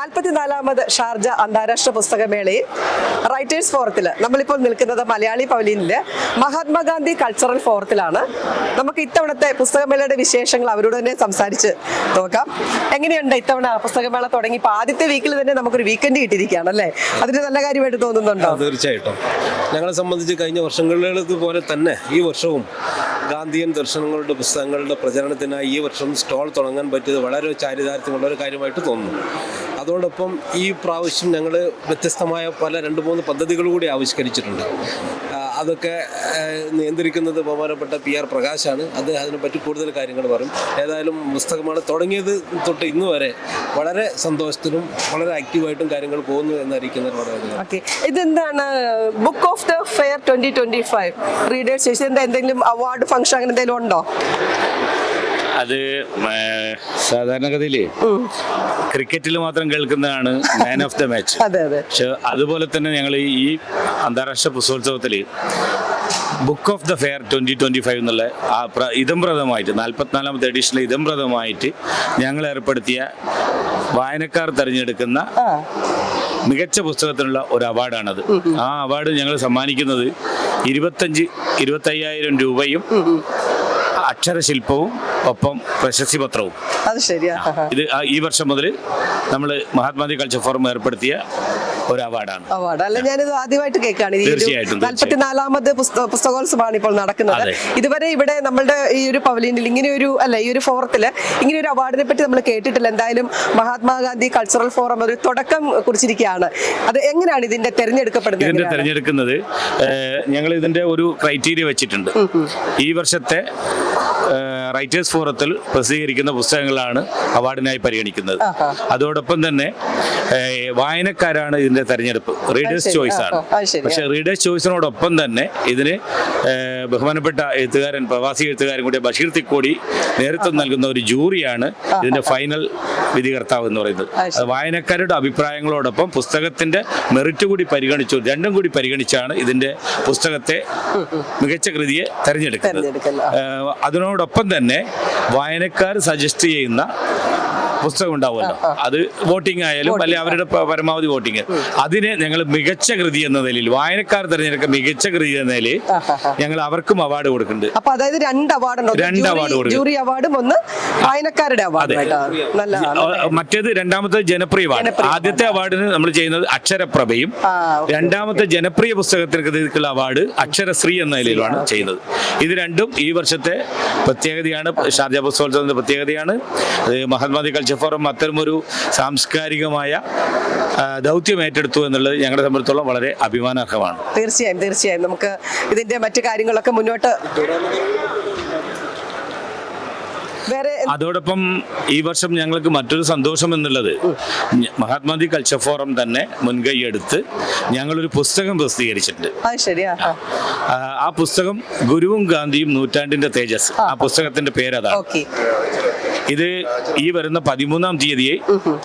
44ാമത് Sharjah അന്താരാഷ്ട്ര പുസ്തകമേളയിൽ writers ഫോറത്തിൽ നമ്മളിപ്പോൾ നിൽക്കുന്നത് മലയാളി പവലിയനിലെ മഹാത്മാഗാന്ധി കൾച്ചറൽ ഫോറത്തിലാണ്. നമുക്ക് ഇത്തവണത്തെ പുസ്തകമേളയുടെ വിശേഷങ്ങൾ അവരോട് തന്നെ സംസാരിച്ച് നോക്കാം. എങ്ങനെയുണ്ട് ഇത്തവണ പുസ്തകമേള തുടങ്ങി? ഇപ്പോൾ ആദ്യത്തെ വീക്കിൽ തന്നെ നമുക്കൊരു വീക്കെൻഡ് കിട്ടിയിരിക്കുകയാണ് അല്ലേ? അതിന് നല്ല കാര്യമായിട്ട് തോന്നുന്നുണ്ടോ? തീർച്ചയായിട്ടും. ഞങ്ങളെ സംബന്ധിച്ച് കഴിഞ്ഞ വർഷങ്ങളിലേക്ക് പോലെ തന്നെ ഈ വർഷവും ഗാന്ധിയൻ ദർശനങ്ങളുടെ പുസ്തകങ്ങളുടെ പ്രചരണത്തിനായി ഈ വർഷം സ്റ്റോൾ തുടങ്ങാൻ പറ്റിയത് വളരെ ചാരിതാർത്ഥ്യമുള്ള ഒരു കാര്യമായിട്ട് തോന്നുന്നു. അതോടൊപ്പം ഈ പ്രാവശ്യം ഞങ്ങൾ വ്യത്യസ്തമായ പല 2-3 പദ്ധതികൾ കൂടി ആവിഷ്കരിച്ചിട്ടുണ്ട്. അതൊക്കെ നിയന്ത്രിക്കുന്നത് ബഹുമാനപ്പെട്ട PR പ്രകാശാണ്. അതിനെപ്പറ്റി കൂടുതൽ കാര്യങ്ങൾ പറയും. ഏതായാലും പുസ്തകമാണ് തുടങ്ങിയത് തൊട്ട് ഇന്ന് വരെ വളരെ സന്തോഷത്തിലും വളരെ ആക്റ്റീവായിട്ടും കാര്യങ്ങൾ പോകുന്നു എന്നായിരിക്കുന്നത് വളരെ. ഇതെന്താണ് book of the fair 2025 readers എന്തെങ്കിലും അവാർഡ് ഫംഗ്ഷൻ അങ്ങനെ എന്തെങ്കിലും ഉണ്ടോ? അത് സാധാരണഗതിയിൽ ക്രിക്കറ്റിൽ മാത്രം കേൾക്കുന്നതാണ് മാൻ ഓഫ് ദ മാച്ച്. പക്ഷെ അതുപോലെ തന്നെ ഞങ്ങൾ ഈ അന്താരാഷ്ട്ര പുസ്തകോത്സവത്തിൽ ബുക്ക് ഓഫ് ദ ഫെയർ 2025 എന്നുള്ള ഇതംപ്രദമായിട്ട് 44ാമത്തെ എഡിഷനിൽ ഇതംപ്രദമായിട്ട് ഞങ്ങൾ ഏർപ്പെടുത്തിയ വായനക്കാർ തിരഞ്ഞെടുക്കുന്ന മികച്ച പുസ്തകത്തിനുള്ള ഒരു അവാർഡാണത്. ആ അവാർഡ് ഞങ്ങൾ സമ്മാനിക്കുന്നത് 25,000 രൂപയും അക്ഷരശില്പവും ഒപ്പം പ്രശസ്തി പത്രവും. അത് ശരിയാ. ഇത് ഈ വർഷം മുതൽ നമ്മൾ മഹാത്മാഗാന്ധി കൾച്ചർ ഫോറം ഏർപ്പെടുത്തിയ ഒരു അവാർഡാണ്. അല്ല, ഞാനിത് ആദ്യമായിട്ട് കേൾക്കാണ്. 44ാമത് പുസ്തകോത്സവമാണ് ഇപ്പോൾ നടക്കുന്നത്. ഇതുവരെ ഇവിടെ നമ്മളുടെ ഈ ഒരു പവലിയനിൽ ഇങ്ങനെയൊരു ഈ ഒരു ഫോറത്തില് ഇങ്ങനെ ഒരു അവാർഡിനെ പറ്റി നമ്മൾ കേട്ടിട്ടില്ല. എന്തായാലും മഹാത്മാഗാന്ധി കൾച്ചറൽ ഫോറം ഒരു തുടക്കം കുറിച്ചിരിക്കുകയാണ്. അത് എങ്ങനെയാണ് ഇതിന്റെ തെരഞ്ഞെടുക്കപ്പെടുന്നത്? ഇതിന്റെ തെരഞ്ഞെടുക്കുന്നത് ഞങ്ങൾ ഇതിന്റെ ഒരു ക്രൈറ്റീരിയ വെച്ചിട്ടുണ്ട്. ഈ വർഷത്തെ റൈറ്റേഴ്സ് ഫോറത്തിൽ പ്രസിദ്ധീകരിക്കുന്ന പുസ്തകങ്ങളാണ് അവാർഡിനായി പരിഗണിക്കുന്നത്. അതോടൊപ്പം തന്നെ വായനക്കാരാണ് ഇതിന്റെ തെരഞ്ഞെടുപ്പ്. റീഡേഴ്സ് ചോയ്സ് ആണ്. പക്ഷെ റീഡേഴ്സ് ചോയ്സിനോടൊപ്പം തന്നെ ഇതിന് ബഹുമാനപ്പെട്ട എഴുത്തുകാരൻ, പ്രവാസി എഴുത്തുകാരൻ കൂടിയ ബഷീർ തിക്കോടി നേതൃത്വം നൽകുന്ന ഒരു ജൂറിയാണ് ഇതിന്റെ ഫൈനൽ വിധികർത്താവ് എന്ന് പറയുന്നത്. വായനക്കാരുടെ അഭിപ്രായങ്ങളോടൊപ്പം പുസ്തകത്തിന്റെ മെറിറ്റ് കൂടി പരിഗണിച്ചു, രണ്ടും കൂടി പരിഗണിച്ചാണ് ഇതിന്റെ പുസ്തകത്തെ മികച്ച കൃതിയെ തെരഞ്ഞെടുക്കുന്നത്. അതിനോടൊപ്പം തന്നെ വായനക്കാർ സജസ്റ്റ് ചെയ്യുന്ന പുസ്തകം ഉണ്ടാവുമല്ലോ, അത് വോട്ടിംഗ് ആയാലും അല്ലെങ്കിൽ അവരുടെ പരമാവധി വോട്ടിംഗ്, അതിനെ ഞങ്ങൾ മികച്ച കൃതി എന്ന നിലയിൽ, വായനക്കാർ തിരഞ്ഞെടുക്കുന്ന മികച്ച കൃതി എന്ന നിലയിൽ ഞങ്ങൾ അവർക്കും അവാർഡ് കൊടുക്കുന്നുണ്ട്. അപ്പൊ അതായത് 2 അവാർഡ് കൊടുക്കും. ജൂറി അവാർഡും ഒന്ന് വായനക്കാരുടെ അവാർഡ്. മറ്റേത് രണ്ടാമത്തെ ജനപ്രിയ അവാർഡ്. ആദ്യത്തെ അവാർഡിന് നമ്മൾ ചെയ്യുന്നത് അക്ഷരപ്രഭയും, രണ്ടാമത്തെ ജനപ്രിയ പുസ്തകത്തിനുള്ള അവാർഡ് അക്ഷരശ്രീ എന്ന നിലയിലാണ് ചെയ്യുന്നത്. ഇത് രണ്ടും ഈ വർഷത്തെ പ്രത്യേകതയാണ്, ഷാർജ പുസ്തകോത്സവത്തിന്റെ പ്രത്യേകതയാണ്. മഹാത്മാഗാന്ധി കൾച്ചർ ഫോറം അത്തരമൊരു സാംസ്കാരികമായ ദൗത്യം ഏറ്റെടുത്തു എന്നുള്ളത് ഞങ്ങളെ സംബന്ധിച്ചിടത്തോളം വളരെ അഭിമാനാർഹമാണ്. തീർച്ചയായും നമുക്ക് ഇതിന്റെ മറ്റു കാര്യങ്ങളൊക്കെ മുന്നോട്ട്. അതോടൊപ്പം ഈ വർഷം ഞങ്ങൾക്ക് മറ്റൊരു സന്തോഷം എന്നുള്ളത്, മഹാത്മാഗാന്ധി കൾച്ചർ ഫോറം തന്നെ മുൻകൈയെടുത്ത് ഞങ്ങളൊരു പുസ്തകം പ്രസിദ്ധീകരിച്ചിട്ടുണ്ട്. ആ പുസ്തകം ഗുരുവും ഗാന്ധിയും നൂറ്റാണ്ടിന്റെ തേജസ്. ആ പുസ്തകത്തിന്റെ പേര് അതാണ്. ഇത് ഈ വരുന്ന 13-ാം തീയതിയെ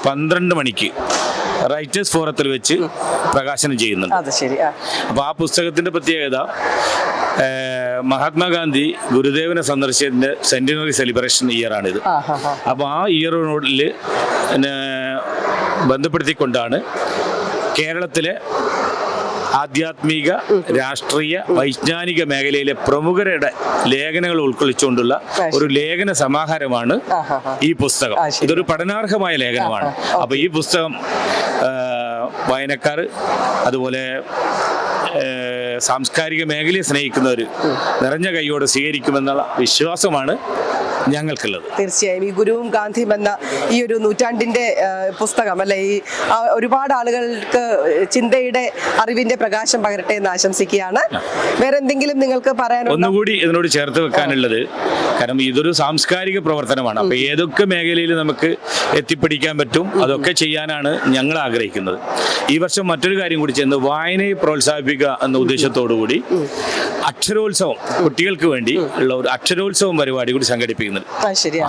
12 മണിക്ക് റൈറ്റേഴ്സ് ഫോറത്തിൽ വെച്ച് പ്രകാശനം ചെയ്യുന്നുണ്ട്. അപ്പൊ ആ പുസ്തകത്തിന്റെ പ്രത്യേകത, മഹാത്മാഗാന്ധി ഗുരുദേവനെ സന്ദർശിച്ചതിന്റെ സെന്റിനറി സെലിബ്രേഷൻ ഇയർ ആണിത്. അപ്പൊ ആ ഇയറിനോടിൽ ബന്ധപ്പെടുത്തിക്കൊണ്ടാണ് കേരളത്തിലെ ആധ്യാത്മിക, രാഷ്ട്രീയ, വൈജ്ഞാനിക മേഖലയിലെ പ്രമുഖരുടെ ലേഖനങ്ങൾ ഉൾക്കൊള്ളിച്ചുകൊണ്ടുള്ള ഒരു ലേഖന സമാഹാരമാണ് ഈ പുസ്തകം. ഇതൊരു പഠനാർഹമായ ലേഖനമാണ്. അപ്പൊ ഈ പുസ്തകം വായനക്കാർ, അതുപോലെ സാംസ്കാരിക മേഖലയെ സ്നേഹിക്കുന്നവർ നിറഞ്ഞ കൈയോടെ സ്വീകരിക്കുമെന്നുള്ള വിശ്വാസമാണ് ഞങ്ങൾക്കുള്ളത്. തീർച്ചയായും ഈ ഗുരുവും ഗാന്ധിയും എന്ന ഈ ഒരു നൂറ്റാണ്ടിന്റെ പുസ്തകം അല്ലെ, ഈ ഒരുപാട് ആളുകൾക്ക് ചിന്തയുടെ, അറിവിന്റെ പ്രകാശം പകരട്ടെ എന്ന് ആശംസിക്കുകയാണ്. വേറെ എന്തെങ്കിലും നിങ്ങൾക്ക് പറയാനുണ്ടോ? ഒന്നുകൂടി ഇതിനോട് ചേർത്ത് വെക്കാനുള്ളത്, കാരണം ഇതൊരു സാംസ്കാരിക പ്രവർത്തനമാണ്. അപ്പൊ ഏതൊക്കെ മേഖലയിൽ നമുക്ക് എത്തിപ്പിടിക്കാൻ പറ്റും അതൊക്കെ ചെയ്യാനാണ് ഞങ്ങൾ ആഗ്രഹിക്കുന്നത്. ഈ വർഷം മറ്റൊരു കാര്യം കൂടി ചെയ്യുന്നത്, വായനയെ പ്രോത്സാഹിപ്പിക്കുക എന്ന ഉദ്ദേശത്തോടു കൂടി അക്ഷരോത്സവം, കുട്ടികൾക്ക് വേണ്ടി ഉള്ള ഒരു അക്ഷരോത്സവം പരിപാടി കൂടി സംഘടിപ്പിക്കുന്നുണ്ട്. ശരിയാ.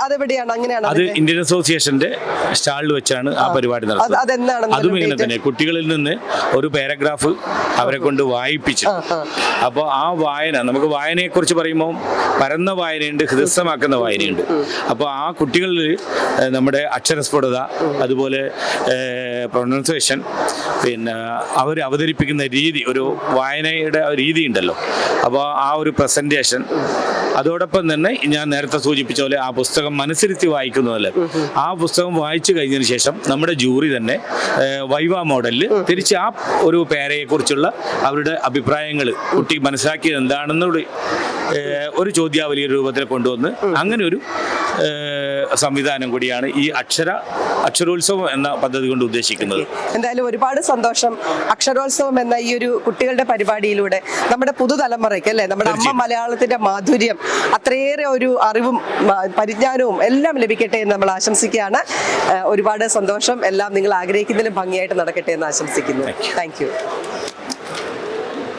അതെവിടെയാണ്? അങ്ങനെയാണ് അത് ഇന്ത്യൻ അസോസിയേഷന്റെ സ്റ്റാളിൽ വെച്ചാണ് ആ പരിപാടി നടത്തുന്നത്. അതെന്താണ്? അതും ഇങ്ങനെ തന്നെ കുട്ടികളിൽ നിന്ന് ഒരു പാരഗ്രാഫ് അവരെ കൊണ്ട് വായിപ്പിച്ചു. അപ്പോൾ ആ വായന, നമുക്ക് വായനയെ കുറിച്ച് പറയുമ്പോൾ പരന്ന വായനയുണ്ട്, ഹൃദയസ്ഥമാക്കുന്ന വായനയുണ്ട്. അപ്പോൾ ആ കുട്ടികളിൽ നമ്മുടെ അക്ഷരസ്ഫുടത, അതുപോലെ പ്രൊനൗൺസിയേഷൻ, പിന്നെ അവർ അവതരിപ്പിക്കുന്ന രീതി, ഒരു വായനയുടെ രീതി ഉണ്ടല്ലോ, അപ്പോൾ ആ ഒരു പ്രസന്റേഷൻ, അതോടൊപ്പം തന്നെ ഞാൻ നേരത്തെ സൂചിപ്പിച്ച പോലെ ആ പുസ്തകം മനസ്സിരുത്തി വായിക്കുന്നതല്ല, ആ പുസ്തകം വായിച്ചു കഴിഞ്ഞതിന് ശേഷം നമ്മുടെ ജൂറി തന്നെ വൈവ മോഡലിൽ തിരിച്ച് ആ ഒരു പേരയെ കുറിച്ചുള്ള അവരുടെ അഭിപ്രായങ്ങൾ കുട്ടി മനസ്സിലാക്കിയത് എന്താണെന്നുള്ള ഒരു ചോദ്യാവലിയുടെ രൂപത്തിൽ കൊണ്ടുവന്ന് അങ്ങനെ ഒരു സംവിധാനം കൂടിയാണ് ഈ അക്ഷരോത്സവം എന്ന പദ്ധതി കൊണ്ട് ഉദ്ദേശിക്കുന്നത്. എന്തായാലും ഒരുപാട് സന്തോഷം. അക്ഷരോത്സവം എന്ന ഈ ഒരു കുട്ടികളുടെ പരിപാടിയിലൂടെ നമ്മുടെ പുതുതലമുറയ്ക്ക് അല്ലേ, നമ്മുടെ അമ്മ മലയാളത്തിന്റെ മാധുര്യം, അത്രയേറെ ഒരു അറിവും പരിജ്ഞാനവും എല്ലാം ലഭിക്കട്ടെ എന്ന് നമ്മൾ ആശംസിക്കുകയാണ്. ഒരുപാട് സന്തോഷം. എല്ലാം നിങ്ങൾ ആഗ്രഹിക്കുന്നതിലും ഭംഗിയായിട്ട് നടക്കട്ടെ എന്ന് ആശംസിക്കുന്നു. Thank you.